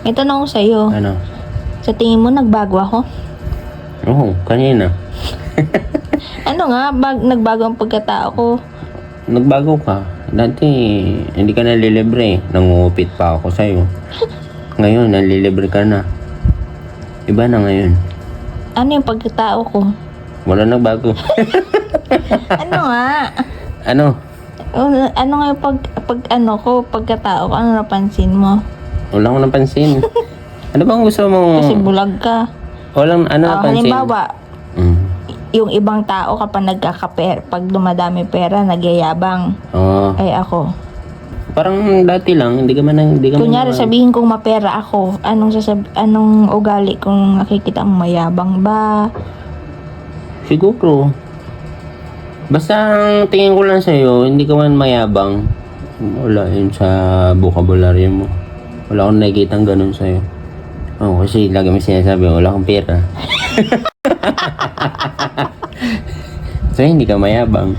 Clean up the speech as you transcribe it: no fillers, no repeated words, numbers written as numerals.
May tanong ko sa'yo. Ano? Sa tingin mo, nagbago ako? Oo, kanina. Ano nga, nagbago ang pagkatao ko? Nagbago ka. Dati, hindi ka nalilibre. Nangungupit pa ako sa'yo. Ngayon, nalilibre ka na. Iba na ngayon. Ano yung pagkatao ko? Wala nagbago. Ano nga? Ano? Ano nga yung pagkatao ko? Ano napansin mo? Wala ko napansin. Ano bang gusto mong... Kasi bulag ka. Walang ano napansin. Halimbawa, Mm. yung ibang tao kapag pag dumadami pera, nagyayabang. Oo. Ay ako. Parang dati lang, hindi ka man... Kunyari, sabihin kong mapera ako, anong ugali kung nakikita mo, mayabang ba? Siguro. Basta ang tingin ko lang sa'yo, hindi ka man mayabang. Wala yun sa vocabulary mo. Wala akong nakikita ganun sa'yo. Oo, kasi lagi may sinasabi, wala akong pera. So, hindi ka mayabang.